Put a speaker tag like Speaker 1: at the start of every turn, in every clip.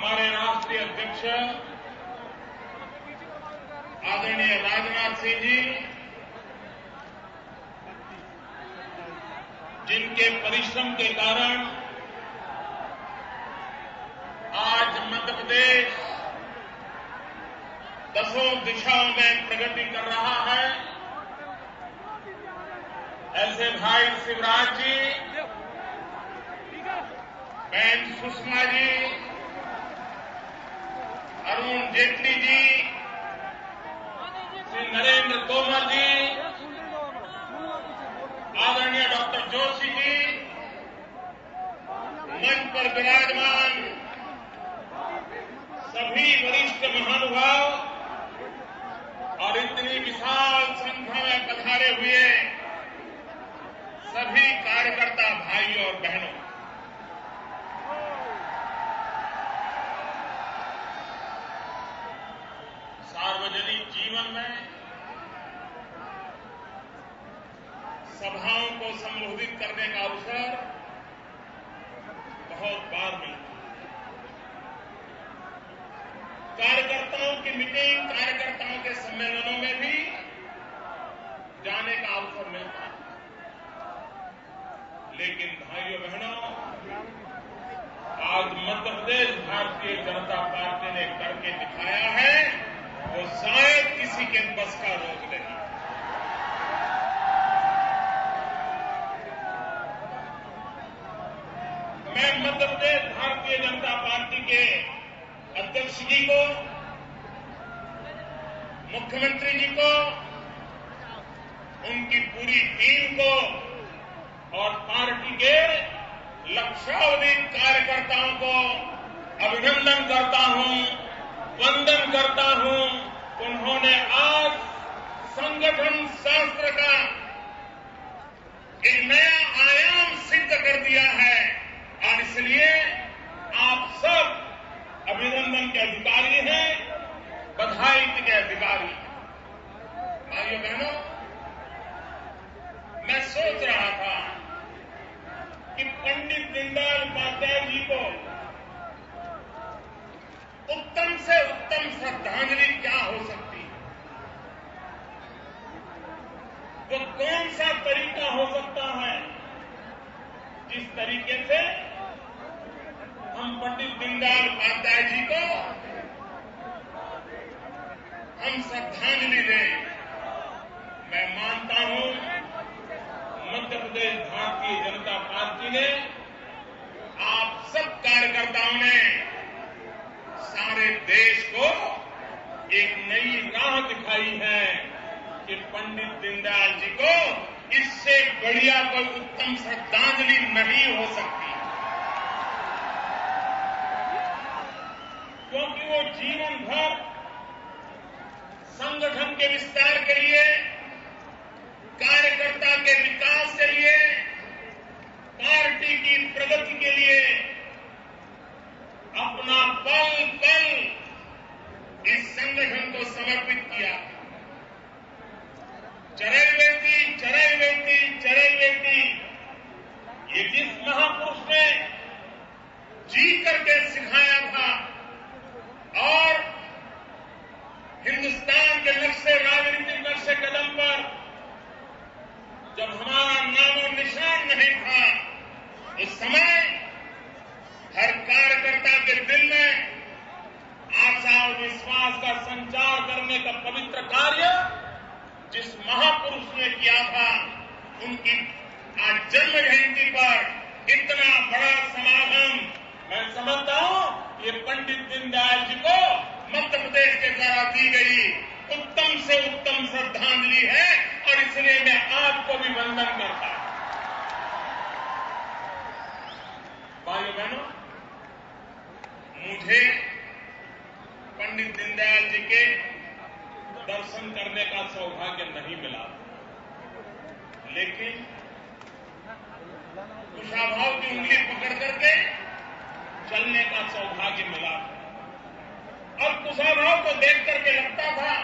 Speaker 1: हमारे राष्ट्रीय अध्यक्ष आदरणीय राजनाथ सिंह जी, जिनके परिश्रम के कारण आज मध्य प्रदेश दसों दिशाओं में प्रगति कर रहा है, ऐसे भाई शिवराज जी, बहन सुषमा जी, अरुण जेटली जी, श्री नरेंद्र तोमर जी, आदरणीय डॉक्टर जोशी जी, मंच पर विराजमान सभी वरिष्ठ महानुभाव और इतनी विशाल संख्या में पधारे हुए सभी कार्यकर्ता भाइयों और बहनों, सार्वजनिक जीवन में सभाओं को संबोधित करने का अवसर बहुत बार मिलता है। कार्यकर्ताओं की मीटिंग, कार्यकर्ताओं के सम्मेलनों में भी जाने का अवसर मिलता है, लेकिन भाइयों बहनों, आज मध्य प्रदेश भारतीय जनता पार्टी ने करके दिखाया है, वो शायद किसी के बस का रोक नहीं। मैं मध्य प्रदेश भारतीय जनता पार्टी के अध्यक्ष जी को, मुख्यमंत्री जी को, उनकी पूरी टीम को और पार्टी के लक्षाधिक कार्यकर्ताओं को अभिनंदन करता हूं, वंदन करता हूं। उन्होंने आज संगठन शास्त्र का एक नया आयाम सिद्ध कर दिया है और इसलिए आप सब अभिनंदन के अधिकारी हैं, बधाई के अधिकारी हैं। भाइयों बहनों, मैं सोच रहा था कि पंडित दीनदयाल उपाध्याय जी को उत्तम से उत्तम श्रद्धांजलि क्या हो सकती है, वो कौन सा तरीका हो सकता है जिस तरीके से हम पंडित दीनदयाल उपाध्याय जी को हम श्रद्धांजलि दें। मैं मानता हूं मध्य प्रदेश भारतीय जनता पार्टी ने, आप सब कार्यकर्ताओं ने सारे देश को एक नई राह दिखाई है कि पंडित दीनदयाल जी को इससे बढ़िया कोई उत्तम श्रद्धांजलि नहीं हो सकती, क्योंकि वो जीवन भर संगठन के विस्तार के लिए, कार्यकर्ता के विकास के लिए, पार्टी की प्रगति के लिए अपना पल पल इस संगठन को समर्पित किया। चरैवेति चरैवेति चरैवेति, ये जिस महापुरुष ने जी करके सिखाया था और हिंदुस्तान के नक्शे, राजनीतिक नक्शे कदम पर जब हमारा नामो निशान नहीं था, उस समय हर कार्यकर्ता के दिल में आशा और विश्वास का संचार करने का पवित्र कार्य जिस महापुरुष ने किया था, उनकी आज जन्म जयंती पर इतना बड़ा समागम, मैं समझता हूं ये पंडित दीनदयाल जी को मध्य प्रदेश के द्वारा दी गई उत्तम से उत्तम श्रद्धांजलि है और इसलिए मैं आपको भी वंदन करता हूं। भाइयों बहनों, मुझे पंडित दीनदयाल जी के दर्शन करने का सौभाग्य नहीं मिला, लेकिन कुशाभाव की उंगली पकड़ करके चलने का सौभाग्य मिला और कुशाभाव को देख करके लगता था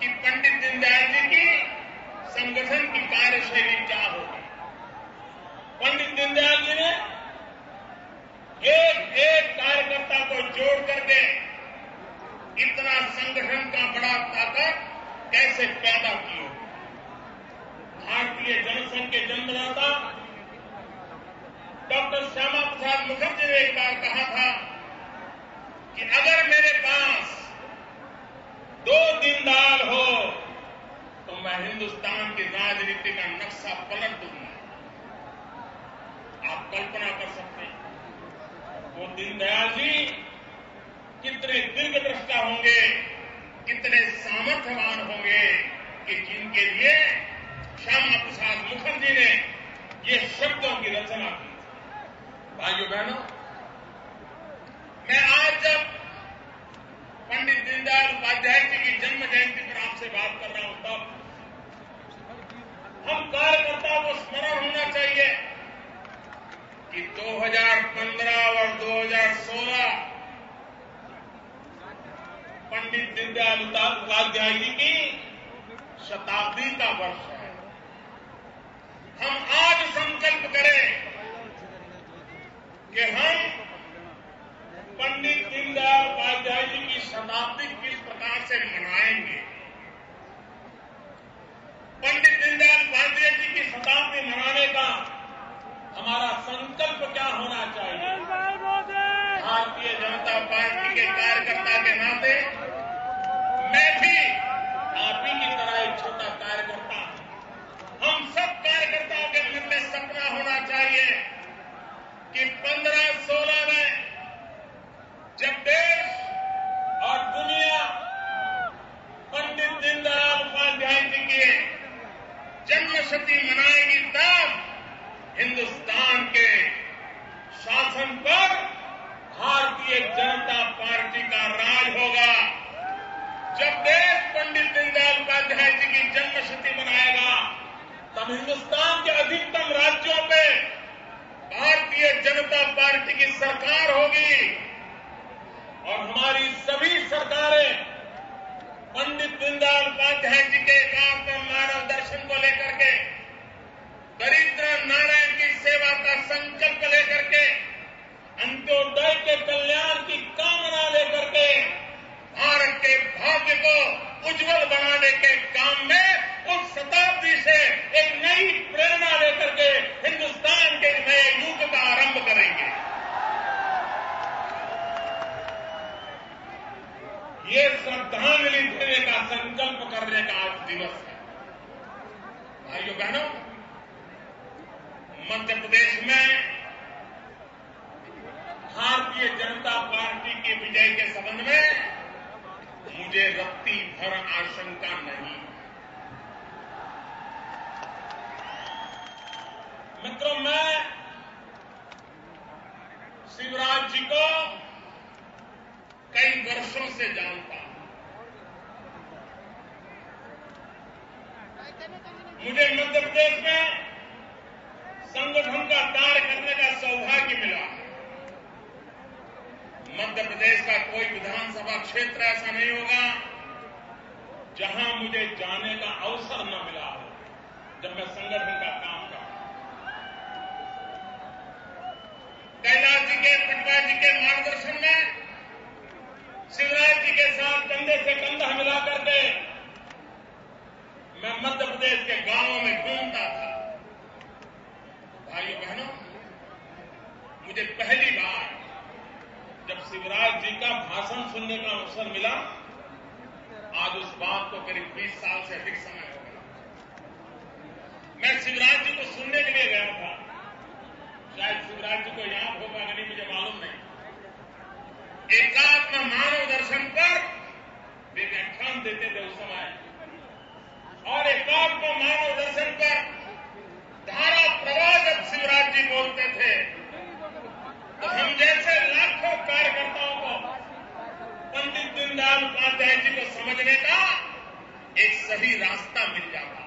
Speaker 1: कि पंडित दीनदयाल जी की संगठन की कार्यशैली क्या होगी। पंडित दीनदयाल जी ने एक एक कार्यकर्ता को जोड़ करके इतना संगठन का बड़ा ताकत कैसे पैदा की हो। भारतीय जनसंघ के जन्मदाता डॉक्टर श्यामा प्रसाद मुखर्जी ने एक बार कहा था कि अगर मेरे पास 2 दीनदयाल हो तो मैं हिंदुस्तान की राजनीति का नक्शा पलट दूंगा। आप कल्पना कर सकते हैं वो दीनदयाल जी कितने दीर्घदृष्टा होंगे, कितने सामर्थ्यवान होंगे कि जिनके लिए श्यामा प्रसाद मुखर्जी ने ये शब्दों की रचना की। भाइयों बहनों, मैं आज जब पंडित दीनदयाल उपाध्याय जी की जन्म जयंती पर आपसे बात कर रहा हूं तब हम कार्यकर्ताओं को स्मरण होना चाहिए कि 2015 और 2016 पंडित दीनदयाल उपाध्याय जी की शताब्दी का वर्ष है। हम आज संकल्प करें कि हम पंडित दीनदयाल उपाध्याय जी की शताब्दी किस प्रकार से मनाएंगे। पंडित दीनदयाल उपाध्याय जी की शताब्दी मनाने का हमारा संकल्प क्या होना चाहिए। भारतीय जनता पार्टी के कार्यकर्ता के नाते मैं भी आप ही की तरह एक छोटा कार्यकर्ता हूं। हम सब कार्यकर्ताओं के मन में सपना होना चाहिए कि 15-16 में जब देश और दुनिया पंडित दीनदयाल उपाध्याय जी की जन्मशती मनाएगी तब हिंदुस्तान के शासन पर भारतीय जनता पार्टी का राज होगा। जब देश पंडित दीनदयाल उपाध्याय जी की जन्मशती मनाएगा तब हिंदुस्तान के अधिकतम राज्यों पे भारतीय जनता पार्टी की सरकार होगी और हमारी सभी सरकारें पंडित दीनदयाल उपाध्याय जी के एकात्म मानव दर्शन को लेकर के, दरिद्र नारायण की सेवा का संकल्प लेकर के, अंत्योदय के कल्याण की कामना लेकर के भारत के भाग्य को उज्जवल बनाने के काम में उस शताब्दी से एक नई प्रेरणा लेकर के हिंदुस्तान के नए युग का आरंभ करेंगे। ये श्रद्धांजलि देने का संकल्प करने का आज दिवस है। भाइयों बहनों, मध्य प्रदेश में भारतीय जनता पार्टी की विजय के संबंध में मुझे रत्ती भर आशंका नहीं। मित्रों, मैं शिवराज जी को कई वर्षों से जानता हूं। मुझे मध्य प्रदेश में संगठन का कार्य करने का सौभाग्य मिला। मध्य प्रदेश का कोई विधानसभा क्षेत्र ऐसा नहीं होगा जहां मुझे जाने का अवसर न मिला हो जब मैं संगठन का काम कर रहा हूं। कैलाश जी के, पटवा जी के मार्गदर्शन में शिवराज जी के साथ कंधे से कंधा मिला करके मैं मध्य प्रदेश के गांवों में घूमता था। भाइयों बहनों, मुझे पहली बार जब शिवराज जी का भाषण सुनने का अवसर मिला, आज उस बात को करीब 20 साल से अधिक समय हो गया, मैं शिवराज जी को सुनने के लिए गया था। शायद शिवराज जी को याद होगा कि नहीं मुझे मालूम नहीं। एकात्म मानव दर्शन पर वे व्याख्यान देते थे उस समय, और एकात्म मानव दर्शन पर धारा प्रवाह जब शिवराज जी बोलते थे तो हम जैसे लाखों कार्यकर्ताओं को पंडित दीनदयाल उपाध्याय जी को समझने का एक सही रास्ता मिल जाता।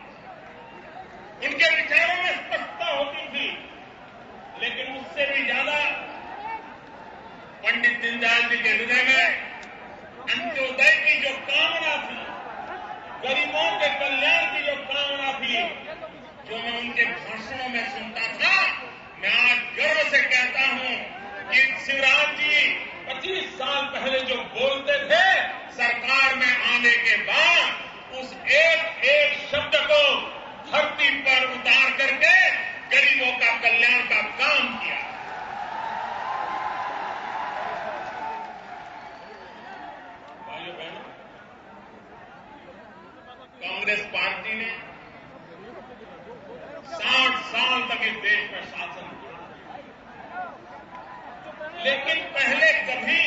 Speaker 1: उनके विचारों में स्पष्टता होती थी, लेकिन उससे भी ज्यादा पंडित दीनदयाल जी के हृदय में अंत्योदय की जो कामना थी, गरीबों के कल्याण की जो कामना थी, जो मैं उनके भाषणों में सुनता था, मैं आज गर्व से कहता हूं कि शिवराज जी 25 साल पहले जो बोलते थे, सरकार में आने के बाद उस एक एक शब्द को धरती पर उतार करके गरीबों का कल्याण का काम किया। भाइयों बहनों, कांग्रेस पार्टी ने 60 साल तक इस देश में शासन किया, लेकिन पहले कभी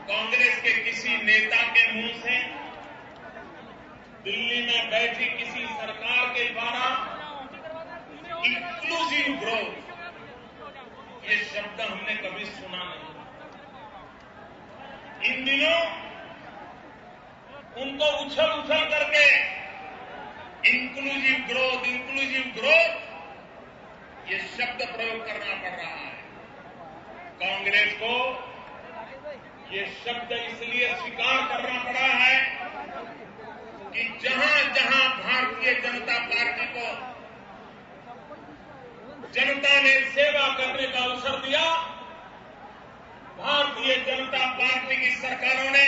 Speaker 1: कांग्रेस के किसी नेता के मुंह से दिल्ली में बैठी किसी सरकार के द्वारा इंक्लूसिव ग्रोथ ये शब्द हमने कभी सुना नहीं। इन दिनों उनको उछल उछल करके इंक्लूसिव ग्रोथ ये शब्द प्रयोग करना पड़ रहा है। कांग्रेस को ये शब्द इसलिए स्वीकार करना पड़ा है कि जहां जहां भारतीय जनता पार्टी को जनता ने सेवा करने का अवसर दिया, भारतीय जनता पार्टी की सरकारों ने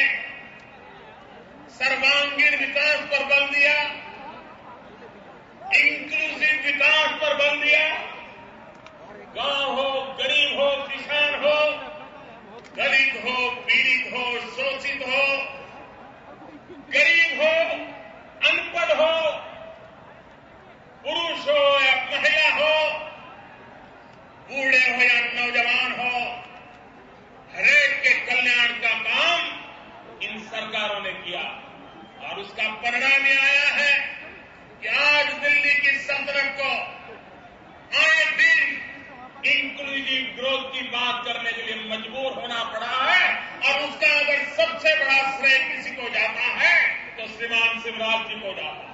Speaker 1: सर्वांगीण विकास पर बल दिया, इंक्लूसिव विकास पर बल दिया। गांव हो, गरीब हो, किसान हो, दलित हो, पीड़ित हो, शोषित हो, गरीब हो, अनपढ़ हो, पुरुष हो या महिला हो, बूढ़े हो या नौजवान हो, हरेक के कल्याण का काम इन सरकारों ने किया और उसका परिणाम ये आया है कि आज दिल्ली की सल्तनत को आए दिन इंक्लूसिव ग्रोथ की बात करने के लिए मजबूर होना पड़ा है। और उसका अगर सबसे बड़ा श्रेय किसी को जाता है तो श्रीमान शिवराज जी को जाता है।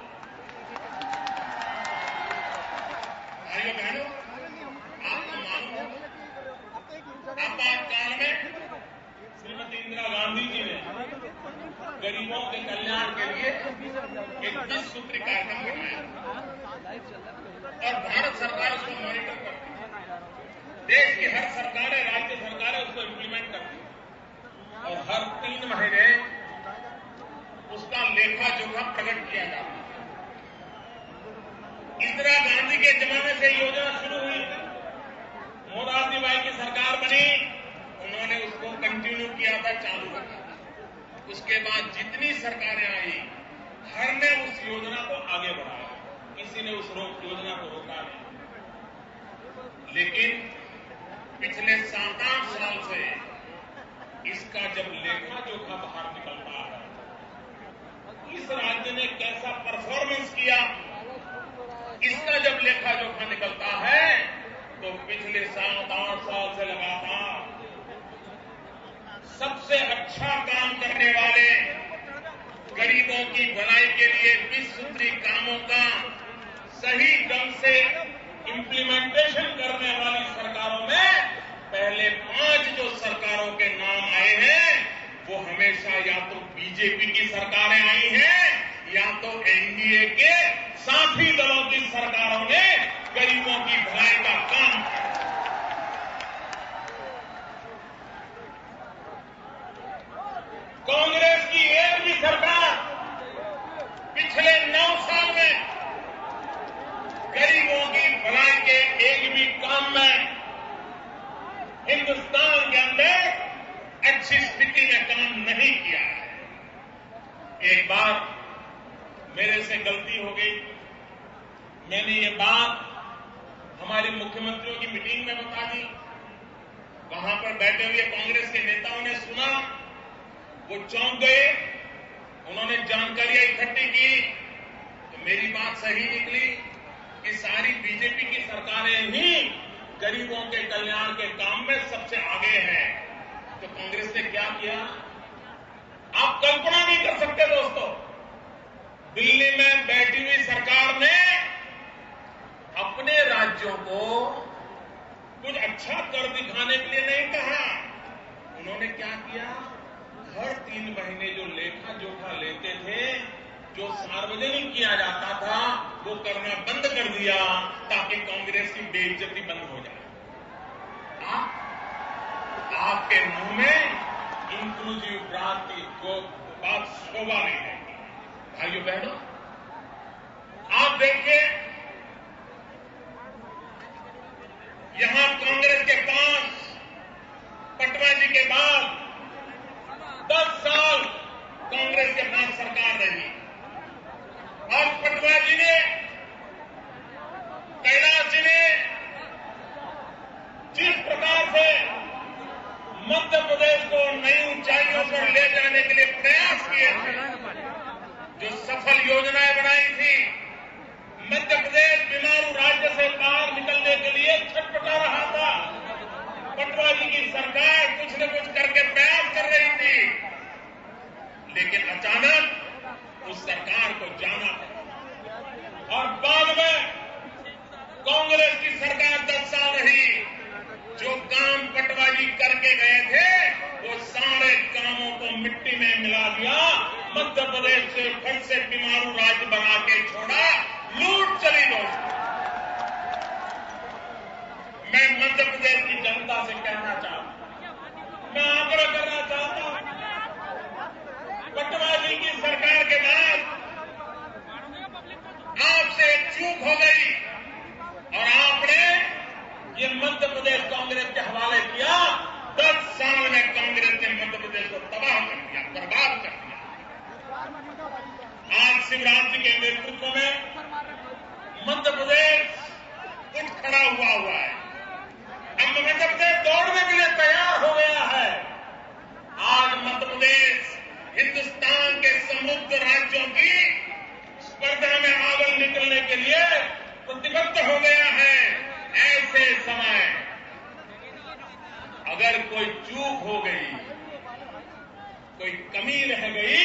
Speaker 1: भाइयों बहनों, आपको मालूम है आपातकाल में श्रीमती इंदिरा गांधी जी ने गरीबों के कल्याण के लिए एक 20 सूत्री कार्यक्रम बनाया और भारत सरकार उसको मॉनिटर करती है। देश की हर सरकारें, राज्य सरकारें उसको इम्प्लीमेंट करती है और हर 3 महीने उसका लेखा जोखा प्रकट किया जाता है। इंदिरा गांधी के जमाने से योजना शुरू हुई, मोरारजी भाई की सरकार बनी, उन्होंने उसको कंटिन्यू किया था, चालू रखा था। उसके बाद जितनी सरकारें आई, हर ने उस योजना को आगे बढ़ाया, किसी ने उस योजना को रोका नहीं। लेकिन पिछले 7-8 साल से इसका जब लेखा जोखा बाहर निकलता है, इस राज्य ने कैसा परफॉर्मेंस किया, इसका जब लेखा जोखा निकलता है तो पिछले 7-8 साल से लगातार सबसे अच्छा काम करने वाले, गरीबों की भलाई के लिए 20 सूत्री कामों का सही ढंग से इम्प्लीमेंटेशन करने वाली सरकारों में पहले 5 जो सरकारों के नाम आए हैं वो हमेशा या तो बीजेपी की सरकारें आई हैं या तो एनडीए के साथी दलों की सरकारों ने गरीबों की भलाई का काम किया। कांग्रेस की एक भी सरकार पिछले 9 साल में गरीबों की भलाई के एक भी काम में हिंदुस्तान के अंदर अच्छी स्थिति में काम नहीं किया है। एक बार मेरे से गलती हो गई, मैंने ये बात हमारे मुख्यमंत्रियों की मीटिंग में बता दी। वहां पर बैठे हुए कांग्रेस के नेताओं ने सुना, वो चौंक गए, उन्होंने जानकारियां इकट्ठी की तो मेरी बात सही निकली कि सारी बीजेपी की सरकारें ही गरीबों के कल्याण के काम में सबसे आगे हैं। तो कांग्रेस ने क्या किया, आप कल्पना नहीं कर सकते दोस्तों। दिल्ली में बैठी हुई सरकार ने अपने राज्यों को कुछ अच्छा कर दिखाने के लिए नहीं कहा, उन्होंने क्या किया, हर 3 महीने जो लेखा जोखा लेते थे, जो सार्वजनिक किया जाता था, वो करना बंद कर दिया ताकि कांग्रेस की बेइज्जती बंद हो जाए। आप आपके मुंह में इंक्लूसिव क्रांति को बात शोभा नहीं देगी। भाइयों बहनों, आप देखिए, यहां कांग्रेस के पास पटवा जी के बाद 10 साल कांग्रेस के पास सरकार रही और पटवा जी ने, कैलाश जी ने जिस प्रकार से मध्य प्रदेश को नई ऊंचाइयों पर ले जाने के लिए प्रयास किए थे, जो सफल योजनाएं बनाई थी, मध्य प्रदेश बीमारू राज्य से बाहर निकलने के लिए छटपटा रहा था। पटवा जी की सरकार कुछ न कुछ करके प्रयास कर रही थी, लेकिन अचानक उस सरकार को जाना पड़ा और बाद में कांग्रेस की सरकार 10 साल रही। जो काम पटवा जी करके गए थे, वो सारे कामों को मिट्टी में मिला दिया। मध्य प्रदेश से फिर से बीमारू राज्य बना के छोड़ा, लूट चली दोस्तों। मैं मध्य प्रदेश की जनता से कहना चाहता हूं, मैं आग्रह करना चाहता हूं, पटवा जी की सरकार के बाद आपसे एक चूक हो गई और आपने ये मध्य प्रदेश कांग्रेस के हवाले किया। 10 साल में कांग्रेस ने मध्य प्रदेश को तबाह कर दिया, बर्बाद कर दिया। आज शिवराज जी के नेतृत्व में मध्य प्रदेश उठ खड़ा हुआ है। अब मध्य प्रदेश दौड़ने के लिए तैयार हो गया है। आज मध्य प्रदेश हिंदुस्तान के समृद्ध राज्यों की स्पर्धा में आगे निकलने के लिए प्रतिबद्ध हो गया है। ऐसे समय अगर कोई चूक हो गई, कोई कमी रह गई,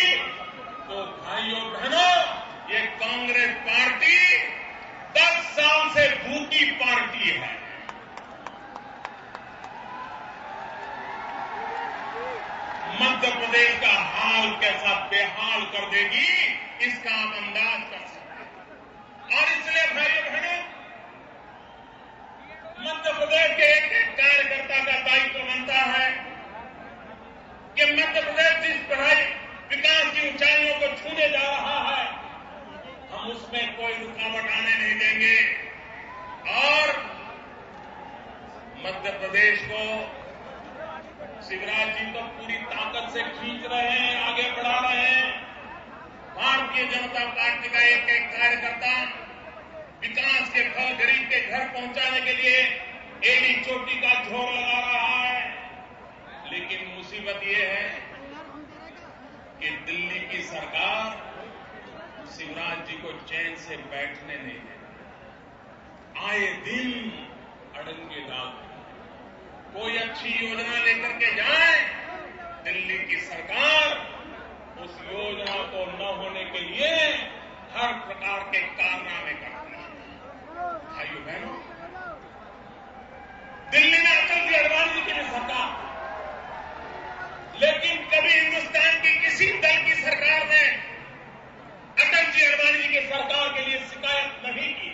Speaker 1: तो भाइयों बहनों, ये कांग्रेस पार्टी 10 साल से भूखी पार्टी है। मध्य प्रदेश का हाल कैसा बेहाल कर देगी, इसका आप अंदाज कर सकते हैं। और इसलिए भाइयों बहनों, मध्य प्रदेश के एक एक कार्यकर्ता का दायित्व बनता है कि मध्य प्रदेश जिस पढ़ाई विकास की ऊंचाइयों को छूने जा रहा है, हम उसमें कोई रुकावट आने नहीं देंगे और मध्य प्रदेश को शिवराज जी तो पूरी ताकत से खींच रहे हैं, आगे बढ़ा रहे हैं। भारतीय जनता पार्टी का एक एक कार्यकर्ता विकास के फल गरीब के घर पहुंचाने के लिए एड़ी चोटी का जोर लगा रहा है। लेकिन मुसीबत ये है कि दिल्ली की सरकार शिवराज जी को चैन से बैठने नहीं देती। आए दिन अड़ंगे डालती, कोई अच्छी योजना लेकर के जाए, दिल्ली की सरकार उस योजना को न होने के लिए हर प्रकार के कारनामे करती है। भाइयों बहनों, दिल्ली में अटल जी अडवाणी जी की भी सरकार, लेकिन कभी हिंदुस्तान की किसी दल की सरकार ने अटल जी अडवाणी जी की सरकार के लिए शिकायत नहीं की।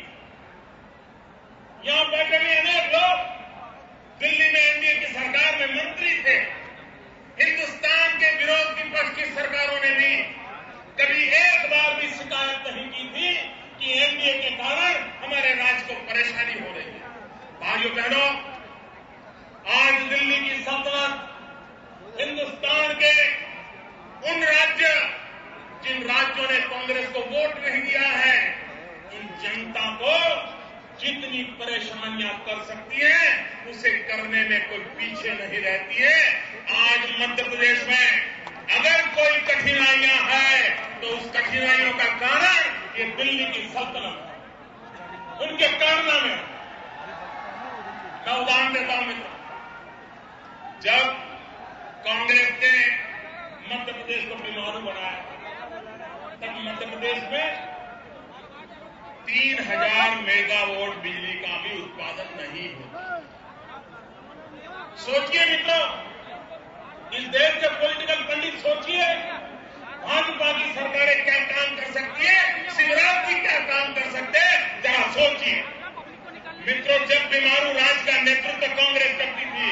Speaker 1: यहां बैठे हुए अनेक लोग दिल्ली में एनडीए की सरकार में मंत्री थे। हिंदुस्तान के विरोध विपक्ष की सरकारों ने भी कभी एक बार भी शिकायत नहीं की थी कि एनडीए के कारण हमारे राज्य को परेशानी हो रही है। भाइयों बहनों, आज दिल्ली की सल्तनत हिंदुस्तान के उन राज्य जिन राज्यों ने कांग्रेस को वोट नहीं दिया है, उन जनता को जितनी परेशानियां कर सकती है, उसे करने में कोई पीछे नहीं रहती है। आज मध्य प्रदेश में अगर कोई कठिनाइयां है, तो उस कठिनाइयों का कारण ये दिल्ली की सल्तनत है, उनके कारनामे। मैं उदाहरण देता हूं मित्र, जब कांग्रेस ने मध्य प्रदेश को बीमारू बनाया, तब मध्य प्रदेश में 3000 मेगावाट बिजली का भी उत्पादन नहीं होता। सोचिए मित्रों, इस देश के पॉलिटिकल पंडित सोचिए, भाजपा की सरकारें क्या काम कर सकती है, शिवराज जी क्या काम कर सकते हैं, जरा सोचिए। मित्रों, जब बीमारू राज का नेतृत्व कांग्रेस करती थी,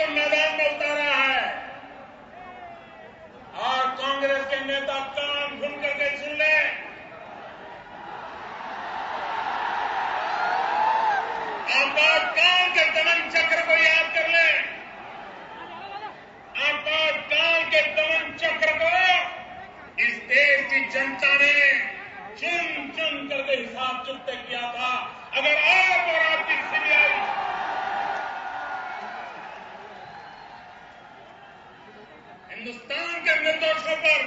Speaker 1: को मैदान में उतारा है। और कांग्रेस के नेता कान खोल करके सुन ले, आपातकाल के दमन चक्र को याद कर ले। आपातकाल के दमन चक्र को इस देश की जनता ने चुन चुन करके हिसाब चुकते किया था। अगर आप और आपकी सीबीआई हिंदुस्तान के निर्दोषों पर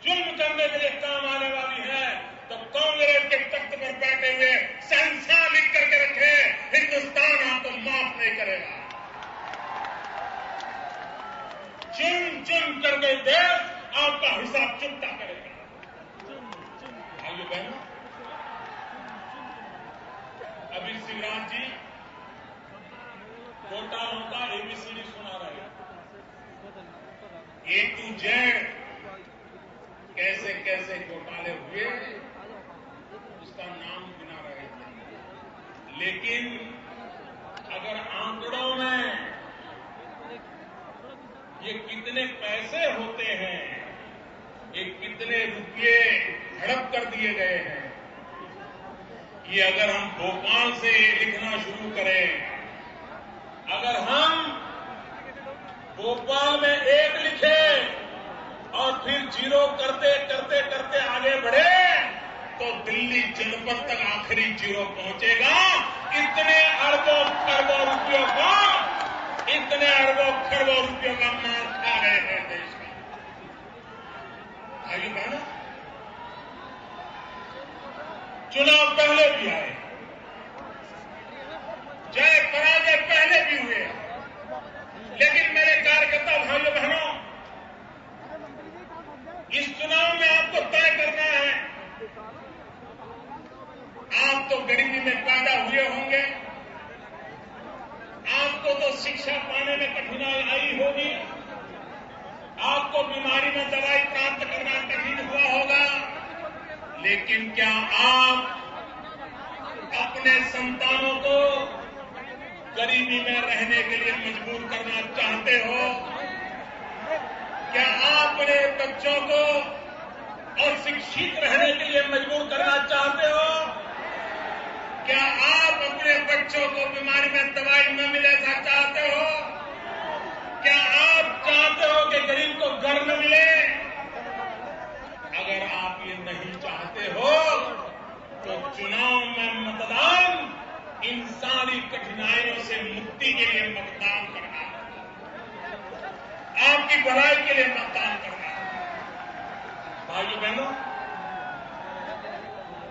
Speaker 1: जुल्म करने के लिए काम आने वाली है, तो कांग्रेस के तख्त पर बैठे हुए शहंशाह लिख करके रखे, हिंदुस्तान आपको माफ नहीं करेगा। चुन चुन करके देश आपका हिसाब चुकता करेगा। भाइयों बहनों, अभी शिवराज जी घोटालों का एबीसीडी सुना रहे हैं। ए टू जेड कैसे कैसे घोटाले हुए उसका नाम गिना रहे थे। लेकिन अगर आंकड़ों में ये कितने पैसे होते हैं, ये कितने रुपये हड़प कर दिए गए हैं, ये अगर हम भोपाल से लिखना शुरू करें, अगर हम भोपाल में एक लिखे और फिर जीरो करते करते करते आगे बढ़े तो दिल्ली जनपद तक आखिरी जीरो पहुंचेगा। इतने अरबों खरबों रुपयों का, इतने अरबों खरबों रुपयों का माल खा रहे हैं देश का। आइए बहनों, चुनाव पहले भी आए, जय पराजय पहले भी हुए, लेकिन मेरे कार्यकर्ता भाइयों बहनों, इस चुनाव में आपको तय करना है। आप तो गरीबी में पैदा हुए होंगे, आपको तो शिक्षा पाने में कठिनाई आई होगी, आपको बीमारी में दवाई प्राप्त करना कठिन हुआ होगा, लेकिन क्या आप अपने संतानों को गरीबी में रहने के लिए मजबूर करना चाहते हो? क्या आप अपने बच्चों को अशिक्षित रहने के लिए मजबूर करना चाहते हो? क्या आप अपने बच्चों को बीमारी में दवाई न मिले ऐसा चाहते हो? क्या आप चाहते हो कि गरीब को घर न मिले? अगर आप ये नहीं चाहते हो तो चुनाव में मतदान इन सारी कठिनाइयों से मुक्ति के लिए मतदान करना है, आपकी भलाई के लिए मतदान करना है। भाइयों बहनों,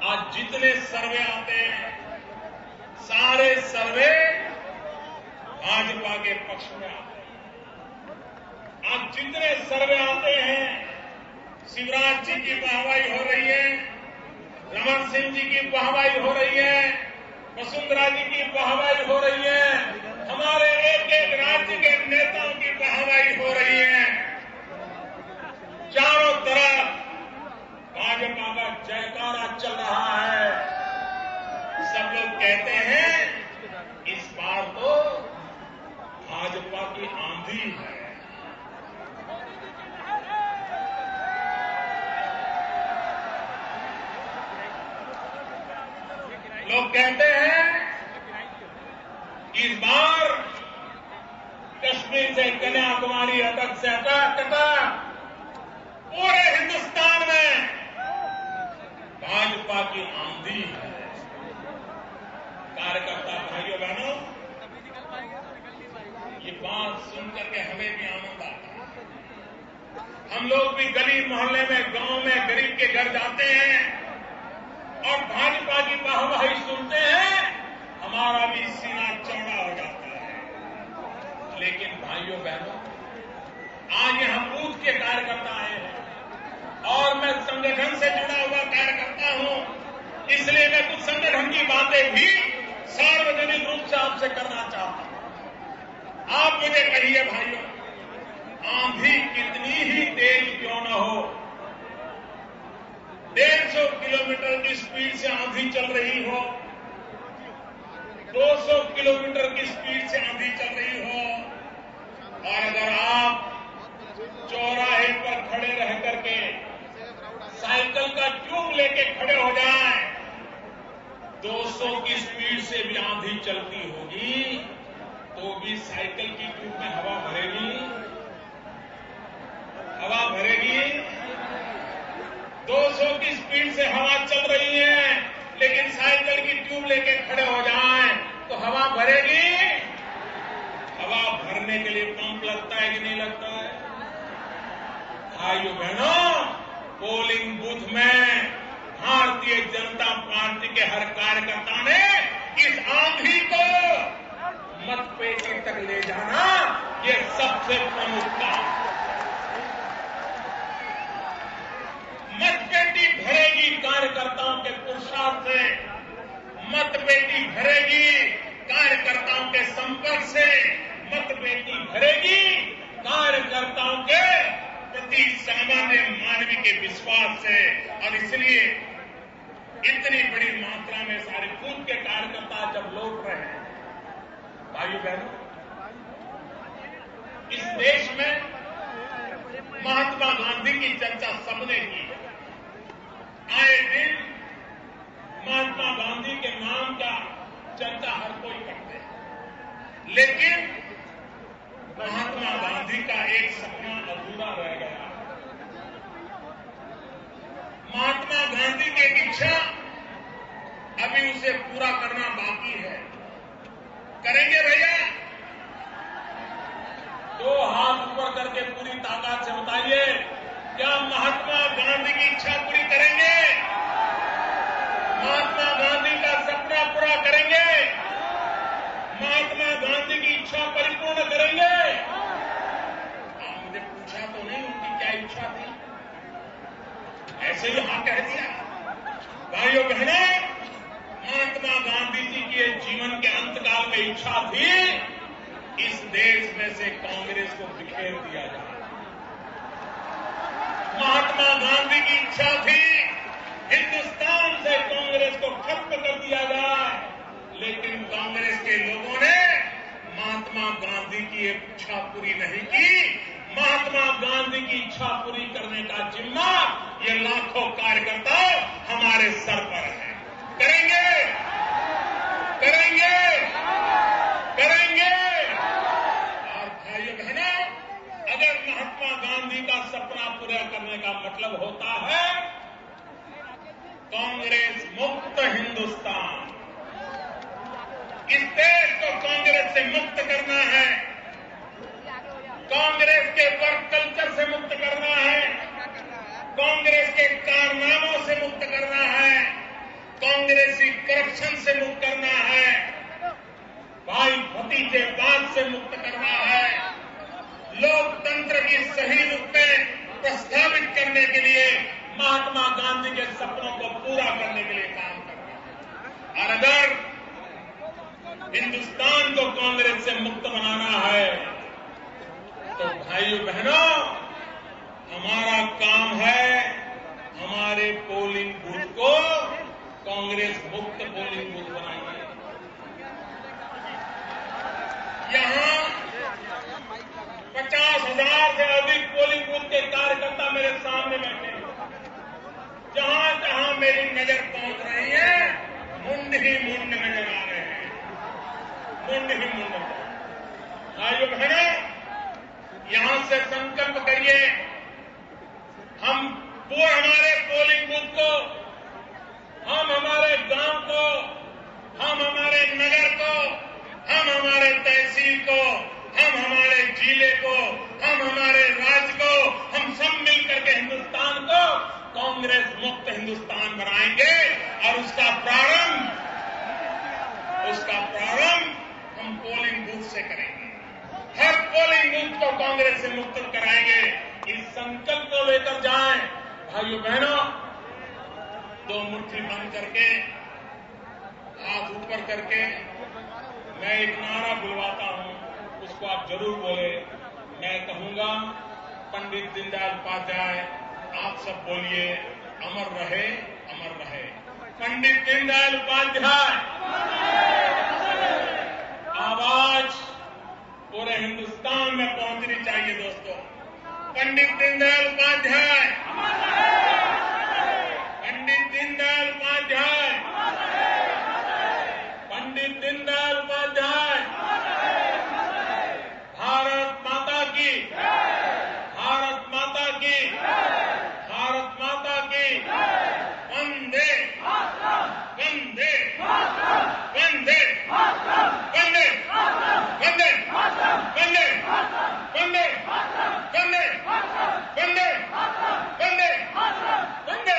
Speaker 1: आज जितने सर्वे आते हैं, सारे सर्वे भाजपा के पक्ष में आते हैं। आज जितने सर्वे आते हैं, शिवराज जी की वाहवाही हो रही है, रमन सिंह जी की वाहवाही हो रही है, वसुंधरा जी की वाहवाही हो रही है, हमारे एक एक राज्य के नेताओं की वाहवाही हो रही है। चारों तरफ भाजपा का जयकारा चल रहा है। सब लोग कहते हैं इस बार तो भाजपा की आंधी है। लोग कहते हैं इस बार कश्मीर से कन्याकुमारी अटक से अटक पूरे हिंदुस्तान में भाजपा की आंधी है। कार्यकर्ता भाइयों बहनों, ये बात सुनकर के हमें भी आनंद आता है। हम लोग भी गली मोहल्ले में, गांव में गरीब के घर जाते हैं और भाजपा की वाहवाही सुनते हैं, हमारा भी सीना चौड़ा हो जाता है। लेकिन भाइयों बहनों, आज यहां बूथ के कार्यकर्ता आए हैं और मैं संगठन से जुड़ा हुआ कार्यकर्ता हूं, इसलिए मैं कुछ संगठन की बातें भी सार्वजनिक रूप से आपसे करना चाहता हूं। आप मुझे कहिए भाइयों, आंधी कितनी ही तेज क्यों न हो, 150 किलोमीटर की स्पीड से आंधी चल रही हो, 200 किलोमीटर की स्पीड से आंधी चल रही हो, और अगर आप चौराहे पर खड़े रह करके साइकिल का ट्यूब लेके खड़े हो जाएं, 200 की स्पीड से भी आंधी चलती होगी तो भी साइकिल की ट्यूब में हवा भरेगी? हवा भरेगी? 200 की स्पीड से हवा चल रही है लेकिन साइकिल की ट्यूब लेके खड़े हो जाएं तो हवा भरेगी? हवा भरने के लिए पंप लगता है कि नहीं लगता है? भाइयों बहनों, पोलिंग बूथ में भारतीय जनता पार्टी के हर कार्यकर्ता ने इस आंधी को मतपेटी तक ले जाना, ये सबसे प्रमुख काम। मतपेटी भरेगी कार्यकर्ताओं के पुरुषार्थ से, मतपेटी भरेगी कार्यकर्ताओं के संपर्क से, मतपेटी भरेगी कार्यकर्ताओं के प्रति सामान्य मानवीय के विश्वास से। और इसलिए इतनी बड़ी मात्रा में सारे बूथ के कार्यकर्ता जब लौट रहे हैं, भाइयों बहनों, इस देश में महात्मा गांधी की चर्चा सबने की। आए दिन महात्मा गांधी के नाम का चर्चा हर कोई करते हैं, लेकिन महात्मा गांधी का एक सपना अधूरा रह गया। महात्मा गांधी की इच्छा अभी उसे पूरा करना बाकी है। करेंगे भैया? 2 हाथ ऊपर करके पूरी ताकत से बताइए, क्या महात्मा गांधी की इच्छा पूरी करेंगे? महात्मा गांधी का सपना पूरा करेंगे? महात्मा गांधी की इच्छा परिपूर्ण करेंगे? मुझे पूछा तो नहीं उनकी क्या इच्छा थी, ऐसे ही हाँ कह दिया। भाइयों बहनों, महात्मा गांधी जी के जीवन के अंतकाल में इच्छा थी इस देश में से कांग्रेस को बिखेर दिया जाए। महात्मा गांधी की इच्छा थी हिंदुस्तान से कांग्रेस को खत्म कर दिया जाए, लेकिन कांग्रेस के लोगों ने महात्मा गांधी की इच्छा पूरी नहीं की। महात्मा गांधी की इच्छा पूरी करने का जिम्मा ये लाखों कार्यकर्ता हमारे सर पर है। करेंगे, करेंगे, करेंगे। और भाइयों बहनों, अगर महात्मा गांधी का सपना पूरा करने का मतलब होता है कांग्रेस मुक्त हिंदुस्तान, इस देश को कांग्रेस से मुक्त करना है, कांग्रेस के वर्क कल्चर से मुक्त करना है, कांग्रेस के कारनामों से मुक्त करना है, कांग्रेसी करप्शन से मुक्त करना है, भाई भतीजेवाद से मुक्त करना है, लोकतंत्र की सही रूप में प्रस्तावित करने के लिए महात्मा गांधी के सपनों को पूरा करने के लिए काम करना है। और अगर हिंदुस्तान को कांग्रेस से मुक्त बनाना है तो भाइयों बहनों, हमारा काम है हमारे पोलिंग बूथ को कांग्रेस मुक्त पोलिंग बूथ बनाएंगे। यहां 50,000 से अधिक पोलिंग बूथ के कार्यकर्ता मेरे सामने बैठे हैं। जहां जहां मेरी नजर पहुंच रही है, मुंड ही मुंड नजर आ रहे हैं, मुंड ही मुंड। भाइयों बहनों, यहां से संकल्प करिए, हम वो हमारे पोलिंग बूथ को, हम हमारे गांव को, हम हमारे नगर को, हम हमारे तहसील को, हम हमारे जिले को, हम हमारे राज्य को, हम सब मिलकर के हिंदुस्तान को कांग्रेस मुक्त हिंदुस्तान बनाएंगे। और उसका प्रारंभ हम पोलिंग बूथ से करेंगे। हर पोलिंग बूथ को कांग्रेस से मुक्त कराएंगे। इस संकल्प को लेकर जाएं। भाइयों बहनों, 2 मुट्ठी बंद करके, हाथ ऊपर करके मैं एक नारा बुलवाता हूं, उसको आप जरूर बोले। मैं कहूंगा, पंडित दीनदयाल उपाध्याय, आप सब बोलिए, अमर रहे, अमर रहे। पंडित दीनदयाल उपाध्याय, आवाज पूरे हिंदुस्तान में पहुंचनी चाहिए दोस्तों। पंडित दीनदयाल उपाध्याय, पंडित दीनदयाल उपाध्याय, पंडित दीनदयाल उपाध्याय, भारत माता की, भारत माता की, भारत माता की, वंदे वंदे वंदे वंदे वंदे वंदे वंदे वंदे वंदे वंदे वंदे।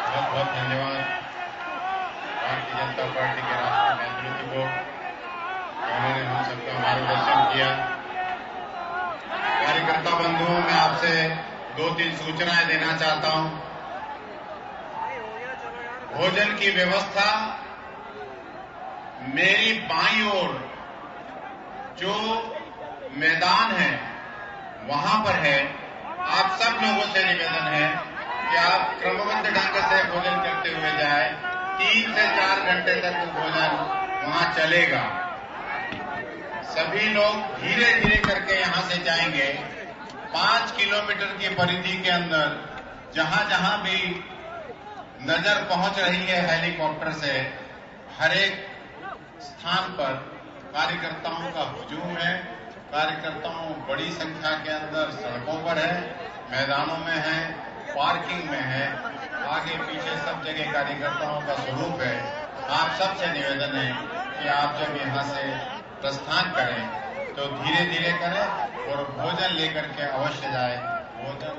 Speaker 2: बहुत बहुत धन्यवाद भारतीय जनता पार्टी के राष्ट्रीय नेतृत्व को, उन्होंने हम सबका मार्गदर्शन किया। कार्यकर्ता बंधुओं, मैं आपसे 2-3 सूचनाएं देना चाहता हूं। भोजन की व्यवस्था मेरी बाईं ओर जो मैदान है वहां पर है। आप सब लोगों से निवेदन है कि आप क्रमबद्ध ढंग से भोजन करते हुए जाए। 3 से 4 घंटे तक भोजन वहां चलेगा। सभी लोग धीरे धीरे करके यहां से जाएंगे। 5 किलोमीटर की परिधि के अंदर जहां जहां भी नजर पहुंच रही है हेलीकॉप्टर से, हर एक स्थान पर कार्यकर्ताओं का हुजूम है। कार्यकर्ताओं बड़ी संख्या के अंदर सड़कों पर है, मैदानों में है, पार्किंग में है, आगे पीछे सब जगह कार्यकर्ताओं का स्वरूप है। आप सबसे निवेदन है कि आप जब यहां से प्रस्थान करें तो धीरे धीरे करें और भोजन लेकर के अवश्य जाए। भोजन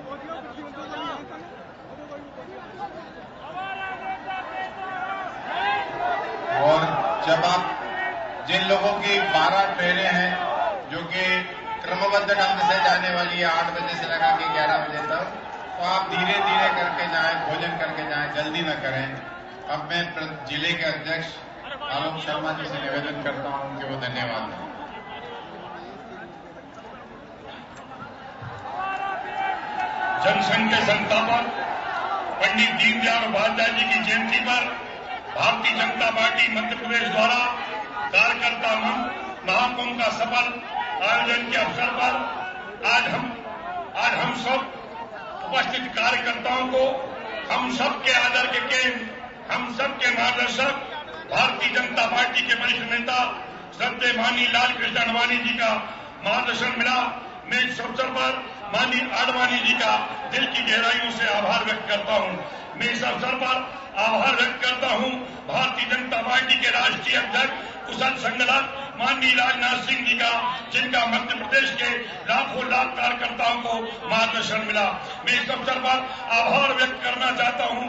Speaker 2: और जब आप जिन लोगों की 12 ट्रेनें हैं जो कि क्रमबद्ध ढंग से जाने वाली है 8 बजे से लगा के 11 बजे तक, तो आप धीरे धीरे करके जाएं, भोजन करके जाएं, जल्दी न करें। अब मैं जिले के अध्यक्ष आलोक शर्मा जी से निवेदन करता हूं कि वो धन्यवाद दें।
Speaker 1: जनसंघ के संस्थापक पंडित दीनदयाल उपाध्याय जी की जयंती पर भारतीय जनता पार्टी मध्य प्रदेश द्वारा कार्यकर्ता महाकुंभ का सफल आयोजन के अवसर पर आज हम सब उपस्थित कार्यकर्ताओं को हम सब के आदर के केंद्र, हम सब के मार्गदर्शक भारतीय जनता पार्टी के वरिष्ठ नेता श्रद्धेय माननीय लाल कृष्ण आडवाणी जी का मार्गदर्शन मिला। मैं इस अवसर पर माननीय आडवाणी जी का दिल की गहराइयों से आभार व्यक्त करता हूं। मैं इस अवसर पर आभार व्यक्त करता हूं भारतीय जनता पार्टी के राष्ट्रीय अध्यक्ष कुशल संगठन माननीय राजनाथ सिंह जी का, जिनका मध्य प्रदेश के लाखों लाख कार्यकर्ताओं को मार्गदर्शन मिला। मैं इस अवसर पर आभार व्यक्त करना चाहता हूं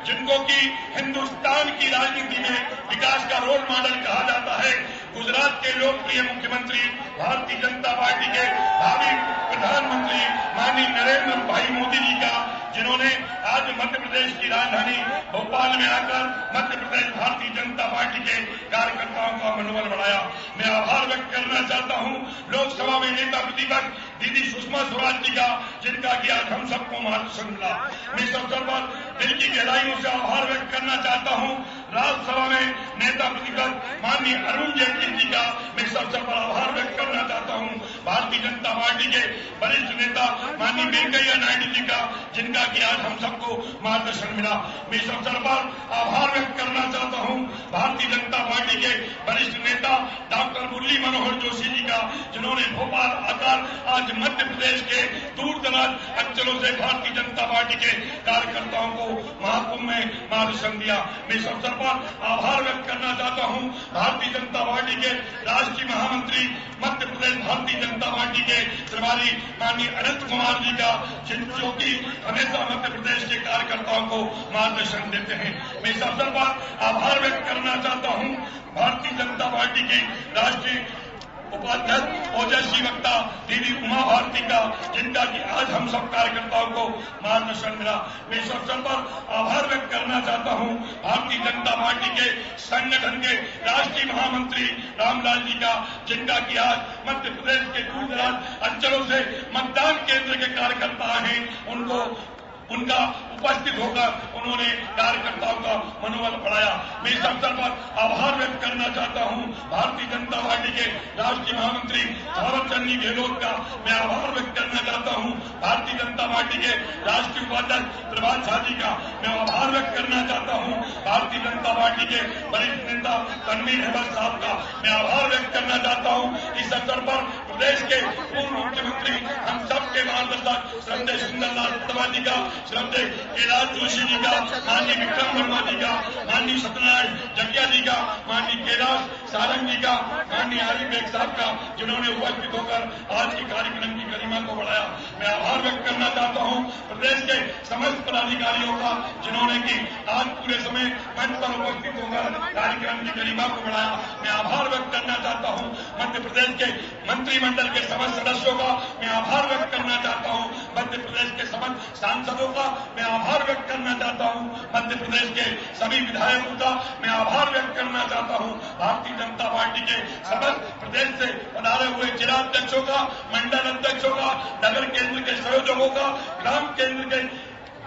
Speaker 1: जिनको कि हिंदुस्तान की राजनीति में विकास का रोल मॉडल कहा जाता है। गुजरात के लोकप्रिय मुख्यमंत्री भारतीय जनता पार्टी के भावी प्रधानमंत्री माननीय नरेंद्र भाई मोदी जी का, जिन्होंने आज मध्य प्रदेश की राजधानी भोपाल में आकर मध्य प्रदेश भारतीय जनता पार्टी के कार्यकर्ताओं का मनोबल बढ़ाया। मैं आभार व्यक्त करना चाहता हूं लोकसभा में नेता प्रतिपक्ष दीदी सुषमा स्वराज जी का, जिनका कि आज हम सबको मार्गदर्शन मिला। मैं इस अवसर पर दिल की गहराइयों से आभार व्यक्त करना चाहता हूं राज्यसभा में नेता प्रतिपक्ष माननीय अरुण जेटली जी का। मैं इस अवसर पर आभार व्यक्त करना चाहता हूं भारतीय जनता पार्टी के वरिष्ठ नेता माननीय वेंकैया नायडू जी का, जिनका कि आज हम सबको मार्गदर्शन मिला। मैं इस अवसर पर आभार व्यक्त करना चाहता हूं भारतीय जनता पार्टी के वरिष्ठ नेता डॉक्टर मुरली मनोहर जोशी जी का, जिन्होंने भोपाल आकर आज मध्य प्रदेश के दूर दराज अंचलों से भारतीय जनता पार्टी के कार्यकर्ताओं को महाकुंभ में मार्गदर्शन दिया। मैं इस अवसर पर आभार व्यक्त करना चाहता हूं भारतीय जनता पार्टी के राष्ट्रीय महामंत्री मध्य प्रदेश भारतीय जनता पार्टी के प्रभारी माननीय अनंत कुमार जी का, जो कि हमेशा मध्य प्रदेश के कार्यकर्ताओं को मार्गदर्शन देते हैं। मैं इस अवसर पर आभार व्यक्त करना चाहता हूं भारतीय जनता पार्टी के राष्ट्रीय उपाध्यक्ष ओजस्वी वक्ता दीदी उमा भारती का, जिनका कि आज हम सब कार्यकर्ताओं को मार्गदर्शन मिला। मैं इस अवसर पर आभार व्यक्त करना चाहता हूं भारतीय जनता पार्टी के संगठन के राष्ट्रीय महामंत्री रामलाल जी का, जिनका कि आज मध्य प्रदेश के दूर दराज अंचलों से मतदान केंद्र के कार्यकर्ता हैं,
Speaker 3: उनका उपस्थित होकर उन्होंने कार्यकर्ताओं का मनोबल बढ़ाया। मैं इस अवसर पर आभार व्यक्त करना चाहता हूं भारतीय जनता पार्टी के राष्ट्रीय महामंत्री थावरचंद गहलोत का मैं आभार व्यक्त करना चाहता हूं भारतीय जनता पार्टी के राष्ट्रीय उपाध्यक्ष प्रभात झा जी का मैं आभार व्यक्त करना चाहता हूं भारतीय जनता पार्टी के वरिष्ठ नेता तनवीर अहमद साहब का मैं आभार व्यक्त करना चाहता हूं। इस अवसर पर प्रदेश के पूर्व मुख्यमंत्री हम सबके मार्गदर्शक श्रद्धेय सुंदरलाल पटवा जी का, श्रद्धेय कैलाश जोशी जी का, माननीय विक्रम वर्मा जी का, माननीय सत्यनारायण जटिया जी का, माननीय कैलाश सारंग जी का, माननीय आरिफ बेग साहब का, जिन्होंने उपस्थित होकर आज के कार्यक्रम की गरिमा को बढ़ाया। मैं आभार व्यक्त करना चाहता हूं प्रदेश के समस्त पदाधिकारियों का, जिन्होंने की आज पूरे समय मंच पर उपस्थित होकर कार्यक्रम की गरिमा को बढ़ाया। मैं आभार व्यक्त करना चाहता हूं मध्य प्रदेश के मंत्रिमंडल के समस्त सदस्यों का मैं आभार व्यक्त करना चाहता हूं, मध्य प्रदेश के समस्त सांसदों का मैं आभार व्यक्त करना चाहता हूं, मध्य प्रदेश के सभी विधायकों का मैं आभार व्यक्त करना चाहता हूं, भारतीय जनता पार्टी के समस्त प्रदेश से पधारे हुए जिलाध्यक्षों का, मंडल अध्यक्षों का, नगर केंद्र के संयोजकों का, ग्राम केंद्र के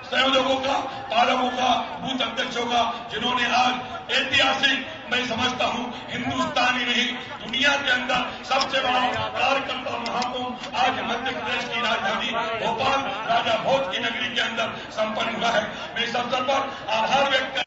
Speaker 3: संयोजकों का, पालकों का, बूथ अध्यक्षों का, जिन्होंने आज ऐतिहासिक मैं समझता हूं हिंदुस्तान ही नहीं दुनिया के अंदर सबसे बड़ा कार्यकर्ता महाकुंभ आज मध्य प्रदेश की राजधानी भोपाल राजा भोज की नगरी के अंदर संपन्न हुआ है। मैं इस अवसर पर आभार व्यक्त